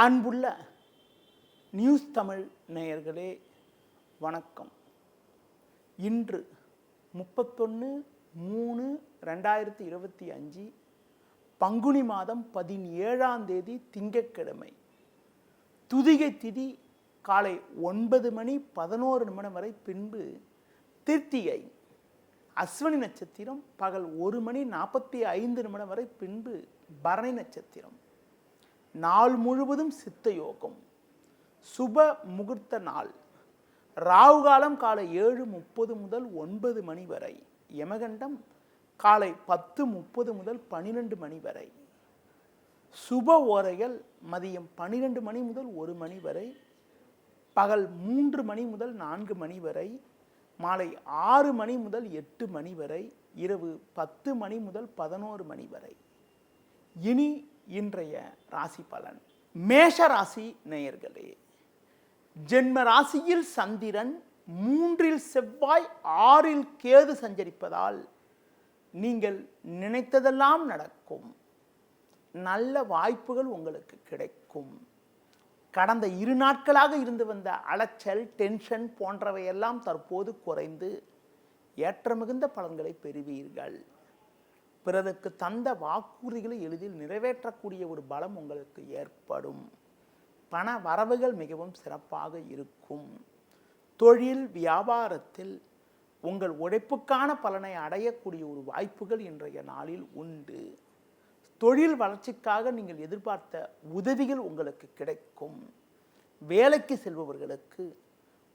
அன்புள்ள நியூஸ் தமிழ் நேயர்களே வணக்கம். இன்று 31/3/2025 பங்குனி மாதம் 17ஆம் தேதி திங்கட்கிழமை. துதிகை திதி காலை 9:11 வரை, பின்பு திருத்திகை. அஸ்வினி நட்சத்திரம் பகல் 1:45 வரை, பின்பு பரணி நட்சத்திரம். நாள் முழுவதும் சித்த யோகம், சுப முகூர்த்த நாள். ராகு காலம் காலை 7:30 முதல் 9 மணி வரை. யமகண்டம் காலை 10:30 முதல் 12 மணி வரை. சுப ஓரைகள் மதியம் 12 மணி முதல் 1 மணி வரை, பகல் 3 மணி முதல் 4 மணி வரை, மாலை 6 மணி முதல் 8 மணி வரை, இரவு 10 மணி முதல் 11 மணி வரை. இனி இன்றைய ராசி பலன். மேஷ ராசி நேயர்களே, ஜென்ம ராசியில் சந்திரன், 3இல் செவ்வாய், 6இல் கேது சஞ்சரிப்பதால் நீங்கள் நினைத்ததெல்லாம் நடக்கும். நல்ல வாய்ப்புகள் உங்களுக்கு கிடைக்கும். கடந்த 2 நாட்களாக இருந்து வந்த அலைச்சல், டென்ஷன் போன்றவையெல்லாம் தற்போது குறைந்து ஏற்ற மிகுந்த பலன்களை பெறுவீர்கள். பிறருக்கு தந்த வாக்குறுதிகளை எளிதில் நிறைவேற்றக்கூடிய ஒரு பலம் உங்களுக்கு ஏற்படும். பண வரவுகள் மிகவும் சிறப்பாக இருக்கும். தொழில் வியாபாரத்தில் உங்கள் உழைப்புக்கான பலனை அடையக்கூடிய ஒரு வாய்ப்புகள் இன்றைய நாளில் உண்டு. தொழில் வளர்ச்சிக்காக நீங்கள் எதிர்பார்த்த உதவிகள் உங்களுக்கு கிடைக்கும். வேலைக்கு செல்பவர்களுக்கு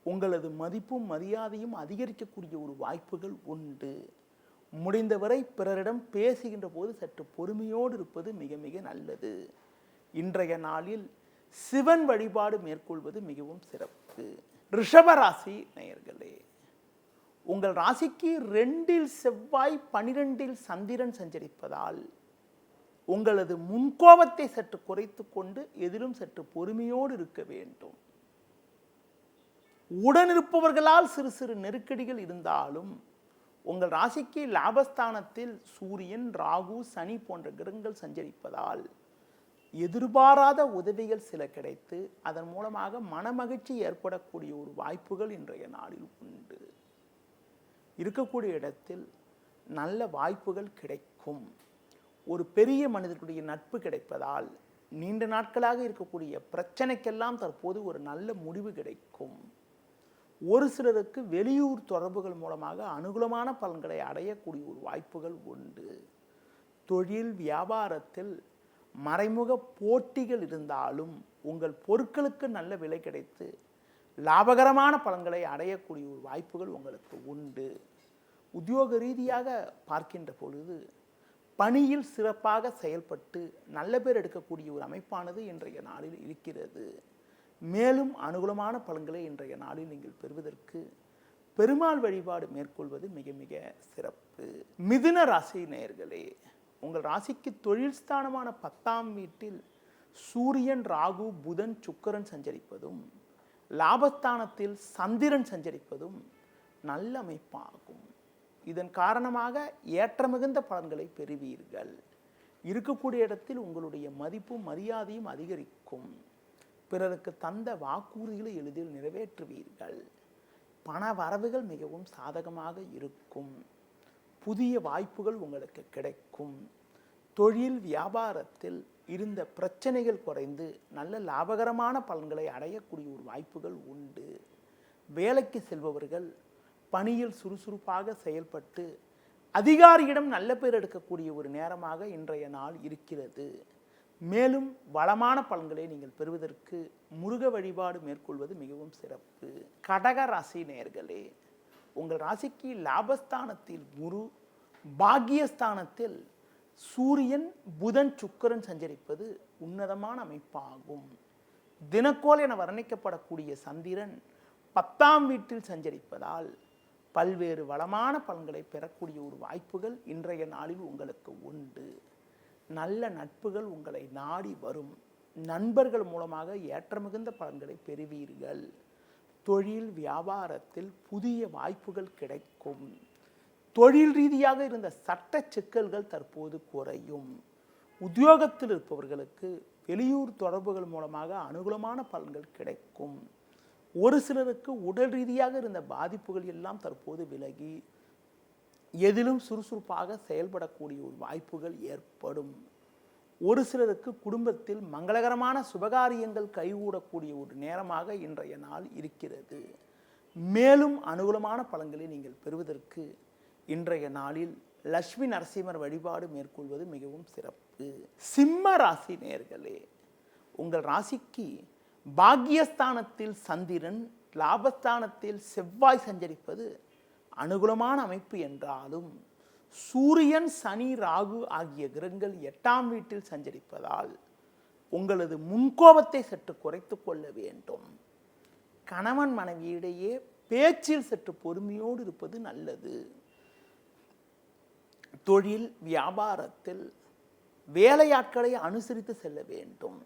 உங்களது மதிப்பும் மரியாதையும் அதிகரிக்கக்கூடிய ஒரு வாய்ப்புகள் உண்டு. முடிந்தவரை பிறரிடம் பேசுகின்ற போது சற்று பொறுமையோடு இருப்பது மிக மிக நல்லது. இன்றைய நாளில் சிவன் வழிபாடு மேற்கொள்வது மிகவும் சிறப்பு. ரிஷப ராசி நேயர்களே, உங்கள் ராசிக்கு 2இல் செவ்வாய், 12இல் சந்திரன் சஞ்சரிப்பதால் உங்களது முன்கோபத்தை சற்று குறைத்து கொண்டு எதிலும் சற்று பொறுமையோடு இருக்க வேண்டும். உடனிருப்பவர்களால் சிறு சிறு நெருக்கடிகள் இருந்தாலும் உங்கள் ராசிக்கு லாபஸ்தானத்தில் சூரியன், ராகு, சனி போன்ற கிரகங்கள் சஞ்சரிப்பதால் எதிர்பாராத உதவிகள் சில கிடைத்து அதன் மூலமாக மனமகிழ்ச்சி ஏற்படக்கூடிய ஒரு வாய்ப்புகள் இன்றைய நாளில் உண்டு. இருக்கக்கூடிய இடத்தில் நல்ல வாய்ப்புகள் கிடைக்கும். ஒரு பெரிய மனிதர்களுடைய நட்பு கிடைப்பதால் நீண்ட நாட்களாக இருக்கக்கூடிய பிரச்சனைக்கெல்லாம் தற்போது ஒரு நல்ல முடிவு கிடைக்கும். ஒரு சிலருக்கு வெளியூர் தொடர்புகள் மூலமாக அனுகூலமான பலன்களை அடையக்கூடிய ஒரு வாய்ப்புகள் உண்டு. தொழில் வியாபாரத்தில் மறைமுக போட்டிகள் இருந்தாலும் உங்கள் பொருட்களுக்கு நல்ல விலை கிடைத்து லாபகரமான பலன்களை அடையக்கூடிய ஒரு வாய்ப்புகள் உங்களுக்கு உண்டு. உத்தியோக ரீதியாக பார்க்கின்ற பொழுது பணியில் சிறப்பாக செயல்பட்டு நல்ல பேர் எடுக்கக்கூடிய ஒரு அமைப்பானது இன்றைய நாளில் இருக்கிறது. மேலும் அனுகூலமான பலன்களை இன்றைய நாளில் நீங்கள் பெறுவதற்கு பெருமாள் வழிபாடு மேற்கொள்வது மிக மிக சிறப்பு. மிதுன ராசி நேயர்களே, உங்கள் ராசிக்கு தொழில் ஸ்தானமான 10ஆம் வீட்டில் சூரியன், ராகு, புதன், சுக்கிரன் சஞ்சரிப்பதும் லாபஸ்தானத்தில் சந்திரன் சஞ்சரிப்பதும் நல்ல அமைப்பாகும். இதன் காரணமாக ஏற்ற மிகுந்த பலன்களை பெறுவீர்கள். இருக்கக்கூடிய இடத்தில் உங்களுடைய மதிப்பும் மரியாதையும் அதிகரிக்கும். பிறருக்கு தந்த வாக்குறுதிகளை எளிதில் நிறைவேற்றுவீர்கள். பண வரவுகள் மிகவும் சாதகமாக இருக்கும். புதிய வாய்ப்புகள் உங்களுக்கு கிடைக்கும். தொழில் வியாபாரத்தில் இருந்த பிரச்சனைகள் குறைந்து நல்ல லாபகரமான பலன்களை அடையக்கூடிய ஒரு வாய்ப்புகள் உண்டு. வேலைக்கு செல்பவர்கள் பணியில் சுறுசுறுப்பாக செயல்பட்டு அதிகாரியிடம் நல்ல பேர் எடுக்கக்கூடிய ஒரு நேரமாக இன்றைய நாள் இருக்கிறது. மேலும் வளமான பலன்களை நீங்கள் பெறுவதற்கு முருக வழிபாடு மேற்கொள்வது மிகவும் சிறப்பு. கடக ராசி நேயர்களே, உங்கள் ராசிக்கு லாபஸ்தானத்தில் குரு, பாக்கியஸ்தானத்தில் சூரியன், புதன், சுக்கிரன் சஞ்சரிப்பது உன்னதமான அமைப்பாகும். தினக்கோள் என வர்ணிக்கப்படக்கூடிய சந்திரன் 10ஆம் வீட்டில் சஞ்சரிப்பதால் பல்வேறு வளமான பலன்களை பெறக்கூடிய ஒரு வாய்ப்புகள் இன்றைய நாளில் உங்களுக்கு உண்டு. நல்ல நட்புகள் உங்களை நாடி வரும். நண்பர்கள் மூலமாக ஏற்ற மிகுந்த பலன்களை பெறுவீர்கள். தொழில் வியாபாரத்தில் புதிய வாய்ப்புகள் கிடைக்கும். தொழில் ரீதியாக இருந்த சட்ட சிக்கல்கள் தற்போது குறையும். உத்தியோகத்தில் இருப்பவர்களுக்கு வெளியூர் தொடர்புகள் மூலமாக அனுகூலமான பலன்கள் கிடைக்கும். ஒரு சிலருக்கு உடல் ரீதியாக இருந்த பாதிப்புகள் எல்லாம் தற்போது விலகி எதிலும் சுறுசுறுப்பாக செயல்படக்கூடிய ஒரு வாய்ப்புகள் ஏற்படும். ஒரு சிலருக்கு குடும்பத்தில் மங்களகரமான சுபகாரியங்கள் கைகூடக்கூடிய ஒரு நேரமாக இன்றைய நாள் இருக்கிறது. மேலும் அனுகூலமான பலன்களை நீங்கள் பெறுவதற்கு இன்றைய நாளில் லட்சுமி நரசிம்மர் வழிபாடு மேற்கொள்வது மிகவும் சிறப்பு. சிம்ம ராசி நேயர்களே, உங்கள் ராசிக்கு பாக்கியஸ்தானத்தில் சந்திரன், லாபஸ்தானத்தில் செவ்வாய் சஞ்சரிப்பது அனுகூலமான அமைப்பு என்றாலும் சூரியன், சனி, ராகு ஆகிய கிரகங்கள் 8ஆம் வீட்டில் சஞ்சரிப்பதால் உங்களது முன்கோபத்தை சற்று குறைத்து கொள்ள வேண்டும். கணவன் மனைவியிடையே பேச்சில் சற்று பொறுமையோடு இருப்பது நல்லது. தொழில் வியாபாரத்தில் வேலையாட்களை அனுசரித்து செல்ல வேண்டும்.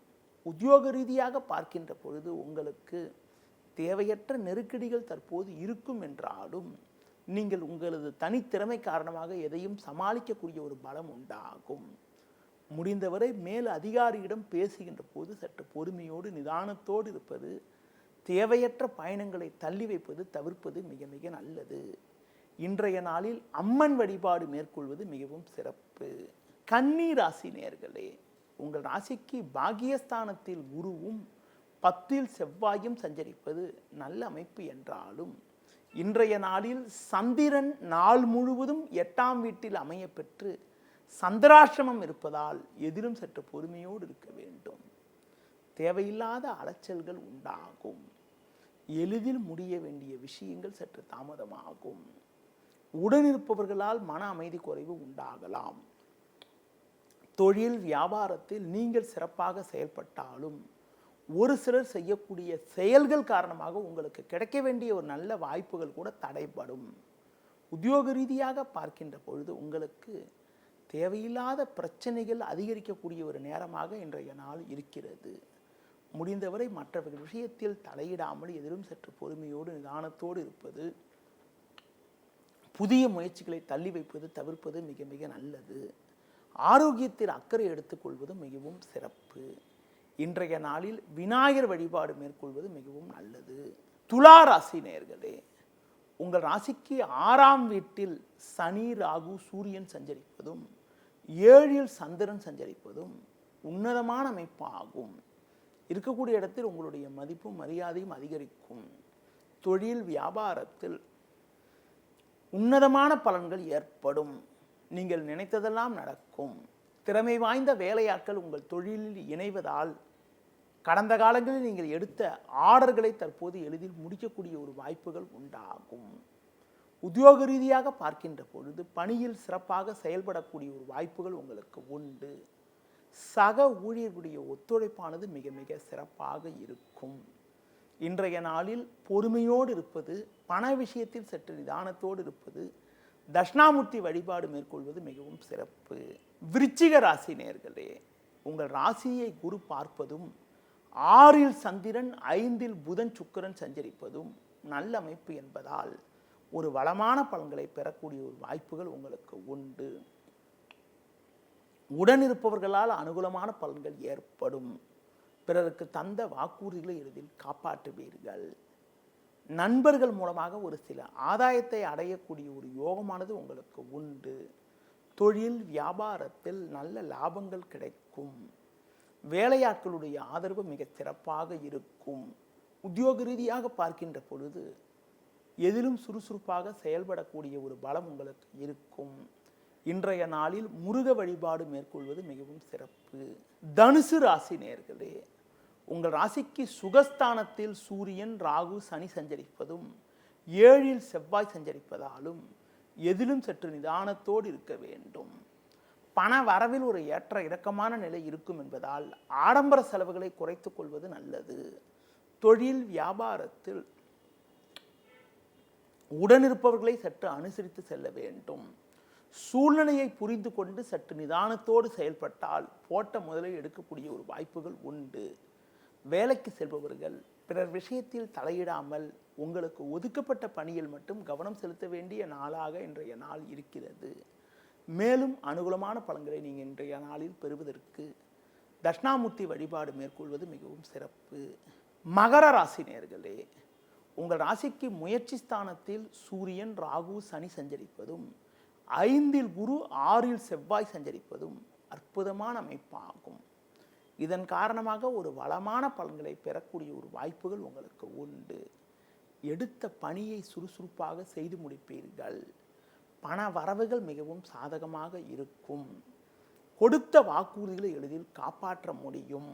உத்தியோக ரீதியாக பார்க்கின்ற பொழுது உங்களுக்கு தேவையற்ற நெருக்கடிகள் தற்போது இருக்கும் என்றாலும் நீங்கள் உங்களது தனித்திறமை காரணமாக எதையும் சமாளிக்கக்கூடிய ஒரு பலம் உண்டாகும். முடிந்தவரை மேல் அதிகாரியிடம் பேசுகின்ற போது சற்று பொறுமையோடு நிதானத்தோடு இருப்பது, தேவையற்ற பயணங்களை தள்ளி வைப்பது தவிர்ப்பது மிக மிக நல்லது. இன்றைய நாளில் அம்மன் வழிபாடு மேற்கொள்வது மிகவும் சிறப்பு. கன்னி ராசி நேயர்களே, உங்கள் ராசிக்கு பாக்கியஸ்தானத்தில் குருவும் 10இல் செவ்வாயும் சஞ்சரிப்பது நல்ல அமைப்பு என்றாலும் இன்றைய நாளில் சந்திரன் நாள் முழுவதும் 8ஆம் வீட்டில் அமைய பெற்று சந்திராசிரமம் இருப்பதால் எதிலும் சற்று பொறுமையோடு இருக்க வேண்டும். தேவையில்லாத அலைச்சல்கள் உண்டாகும். எளிதில் முடிய வேண்டிய விஷயங்கள் சற்று தாமதமாகும். உடனிருப்பவர்களால் மன அமைதி குறைவு உண்டாகலாம். தொழில் வியாபாரத்தில் நீங்கள் சிறப்பாக செயல்பட்டாலும் ஒரு சிலர் செய்யக்கூடிய செயல்கள் காரணமாக உங்களுக்கு கிடைக்க வேண்டிய ஒரு நல்ல வாய்ப்புகள் கூட தடைப்படும். உத்தியோக ரீதியாக பார்க்கின்ற பொழுது உங்களுக்கு தேவையில்லாத பிரச்சனைகள் அதிகரிக்கக்கூடிய ஒரு நேரமாக இன்றைய நாள் இருக்கிறது. முடிந்தவரை மற்றவர்கள் விஷயத்தில் தலையிடாமல் எதிலும் சற்று பொறுமையோடு நிதானத்தோடு இருப்பது, புதிய முயற்சிகளை தள்ளி வைப்பது தவிர்ப்பது மிக மிக நல்லது. ஆரோக்கியத்தில் அக்கறை எடுத்துக்கொள்வது மிகவும் சிறப்பு. இன்றைய நாளில் விநாயகர் வழிபாடு மேற்கொள்வது மிகவும் நல்லது. துலா ராசி நேயர்களே, உங்கள் ராசிக்கு 6ஆம் வீட்டில் சனி, ராகு, சூரியன் சஞ்சரிப்பதும் 7இல் சந்திரன் சஞ்சரிப்பதும் உன்னதமான அமைப்பாகும். இருக்கக்கூடிய இடத்தில் உங்களுடைய மதிப்பும் மரியாதையும் அதிகரிக்கும். தொழில் வியாபாரத்தில் உன்னதமான பலன்கள் ஏற்படும். நீங்கள் நினைத்ததெல்லாம் நடக்கும். திறமை வாய்ந்த வேலையாட்கள் உங்கள் தொழிலில் இணைவதால் கடந்த காலங்களில் நீங்கள் எடுத்த ஆர்டர்களை தற்போது எளிதில் முடிக்கக்கூடிய ஒரு வாய்ப்புகள் உண்டாகும். உத்தியோக ரீதியாக பார்க்கின்ற பொழுது பணியில் சிறப்பாக செயல்படக்கூடிய ஒரு வாய்ப்புகள் உங்களுக்கு உண்டு. சக ஊழியர்களுடைய ஒத்துழைப்பானது மிக மிக சிறப்பாக இருக்கும். இன்றைய நாளில் பொறுமையோடு இருப்பது, பண விஷயத்தில் சற்று நிதானத்தோடு இருப்பது, தட்சிணாமூர்த்தி வழிபாடு மேற்கொள்வது மிகவும் சிறப்பு. விருச்சிக ராசி நேயர்களே, உங்கள் ராசியை குரு பார்ப்பதும் 6இல் சந்திரன் 5இல் புதன் சுக்கிரன் சஞ்சரிப்பதும் நல்ல அமைப்பு என்பதால் ஒரு வளமான பலன்களை பெறக்கூடிய ஒரு வாய்ப்புகள் உங்களுக்கு உண்டு. உடனிருப்பவர்களால் அனுகூலமான பலன்கள் ஏற்படும். பிறருக்கு தந்த வாக்குறுதிகளை எளிதில் காப்பாற்றுவீர்கள். நண்பர்கள் மூலமாக ஒரு சில ஆதாயத்தை அடையக்கூடிய ஒரு யோகமானது உங்களுக்கு உண்டு. தொழில் வியாபாரத்தில் நல்ல லாபங்கள் கிடைக்கும். வேலையாட்களுடைய ஆதரவு மிக சிறப்பாக இருக்கும். உத்தியோக ரீதியாக பார்க்கின்ற பொழுது எதிலும் சுறுசுறுப்பாக செயல்படக்கூடிய ஒரு பலம் உங்களுக்கு இருக்கும். இன்றைய நாளில் முருக வழிபாடு மேற்கொள்வது மிகவும் சிறப்பு. தனுசு ராசி நேயர்களே, உங்கள் ராசிக்கு சுகஸ்தானத்தில் சூரியன், ராகு, சனி சஞ்சரிப்பதும் 7இல் செவ்வாய் சஞ்சரிப்பதாலும் எதிலும் சற்று நிதானத்தோடு இருக்க வேண்டும். பண வரவில் ஒரு ஏற்ற இறக்கமான நிலை இருக்கும் என்பதால் ஆடம்பர செலவுகளை குறைத்துக் கொள்வது நல்லது. தொழில் வியாபாரத்தில் உடனிருப்பவர்களை சற்று அனுசரித்து செல்ல வேண்டும். சூழ்நிலையை புரிந்து கொண்டு சற்று நிதானத்தோடு செயல்பட்டால் போட்ட முதலை எடுக்கக்கூடிய ஒரு வாய்ப்புகள் உண்டு. வேலைக்கு செல்பவர்கள் பிறர் விஷயத்தில் தலையிடாமல் உங்களுக்கு ஒதுக்கப்பட்ட பணியில் மட்டும் கவனம் செலுத்த வேண்டிய நாளாக இன்றைய நாள் இருக்கிறது. மேலும் அனுகூலமான பலன்களை நீங்கள் இன்றைய நாளில் பெறுவதற்கு தட்சிணாமூர்த்தி வழிபாடு மேற்கொள்வது மிகவும் சிறப்பு. மகர ராசி நேயர்களே, உங்கள் ராசிக்கு முயற்சி ஸ்தானத்தில் சூரியன், ராகு, சனி சஞ்சரிப்பதும் 5ல் குரு, 6ல் செவ்வாய் சஞ்சரிப்பதும் அற்புதமான அமைப்பாகும். இதன் காரணமாக ஒரு வளமான பலன்களை பெறக்கூடிய ஒரு வாய்ப்புகள் உங்களுக்கு உண்டு. எடுத்த பணியை சுறுசுறுப்பாக செய்து முடிப்பீர்கள். பண வரவுகள் மிகவும் சாதகமாக இருக்கும். கொடுத்த வாக்குறுதிகளை எளிதில் காப்பாற்ற முடியும்.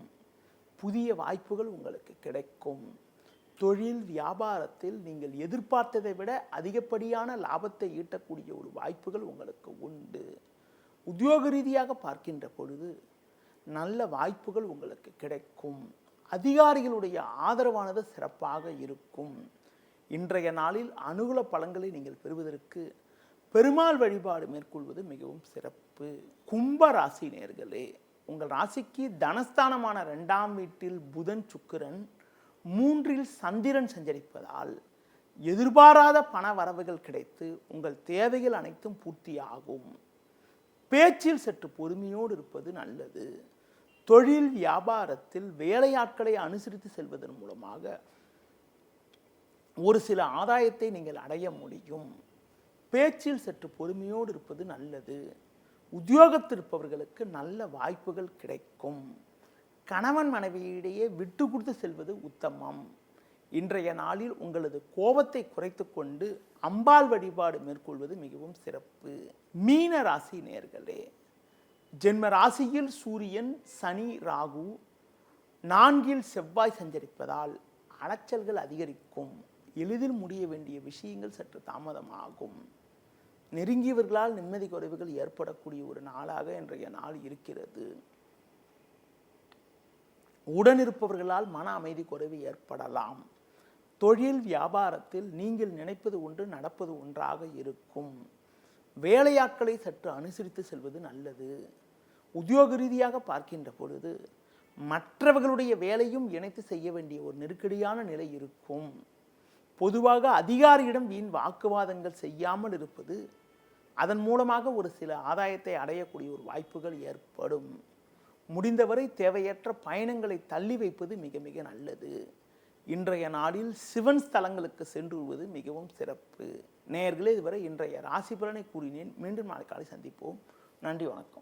புதிய வாய்ப்புகள் உங்களுக்கு கிடைக்கும். தொழில் வியாபாரத்தில் நீங்கள் எதிர்பார்த்ததை விட அதிகப்படியான லாபத்தை ஈட்டக்கூடிய ஒரு வாய்ப்புகள் உங்களுக்கு உண்டு. உத்தியோக ரீதியாக பார்க்கின்ற பொழுது நல்ல வாய்ப்புகள் உங்களுக்கு கிடைக்கும். அதிகாரிகளுடைய ஆதரவானது சிறப்பாக இருக்கும். இன்றைய நாளில் அனுகூல பலன்களை நீங்கள் பெறுவதற்கு பெருமாள் வழிபாடு மேற்கொள்வது மிகவும் சிறப்பு. கும்ப ராசி நேயர்களே, உங்கள் ராசிக்கு தனஸ்தானமான 2ஆம் வீட்டில் புதன், சுக்கிரன், 3ல் சந்திரன் சஞ்சரிப்பதால் எதிர்பாராத பண வரவுகள் கிடைத்து உங்கள் தேவைகள் அனைத்தும் பூர்த்தியாகும். பேச்சில் சற்று பொறுமையோடு இருப்பது நல்லது. தொழில் வியாபாரத்தில் வேலையாட்களை அனுசரித்து செல்வதன் மூலமாக ஒரு சில ஆதாயத்தை நீங்கள் அடைய முடியும். பேச்சில் சற்று பொறுமையோடு இருப்பது நல்லது. உத்தியோகத்தில் இருப்பவர்களுக்கு நல்ல வாய்ப்புகள் கிடைக்கும். கணவன் மனைவியிடையே விட்டு கொடுத்து செல்வது உத்தமம். இன்றைய நாளில் உங்களது கோபத்தை குறைத்து கொண்டு அம்பாள் வழிபாடு மேற்கொள்வது மிகவும் சிறப்பு. மீன ராசி நேயர்களே, ஜென்ம ராசியில் சூரியன், சனி, ராகு, 4ல் செவ்வாய் சஞ்சரிப்பதால் அலைச்சல்கள் அதிகரிக்கும். எளிதில் முடிய வேண்டிய விஷயங்கள் சற்று தாமதமாகும். நெருங்கியவர்களால் நிம்மதி குறைவுகள் ஏற்படக்கூடிய ஒரு நாளாக இன்றைய நாள் இருக்கிறது. உடனிருப்பவர்களால் மன அமைதி குறைவு ஏற்படலாம். தொழில் வியாபாரத்தில் நீங்கள் நினைப்பது ஒன்று, நடப்பது ஒன்றாக இருக்கும். வேலையாட்களை சற்று அனுசரித்து செல்வது நல்லது. உத்தியோக ரீதியாக பார்க்கின்ற பொழுது மற்றவர்களுடைய வேலையும் இணைத்து செய்ய வேண்டிய ஒரு நெருக்கடியான நிலை இருக்கும். பொதுவாக அதிகாரியிடம் வீண் வாக்குவாதங்கள் செய்யாமல் இருப்பது, அதன் மூலமாக ஒரு சில ஆதாயத்தை அடையக்கூடிய ஒரு வாய்ப்புகள் ஏற்படும். முடிந்தவரை தேவையற்ற பயணங்களை தள்ளி வைப்பது மிக மிக நல்லது. இன்றைய நாளில் சிவன் ஸ்தலங்களுக்கு சென்று வருவது மிகவும் சிறப்பு. நேயர்களே, இதுவரை இன்றைய ராசி பலனை கூறினேன். மீண்டும் நாளை காலை சந்திப்போம். நன்றி, வணக்கம்.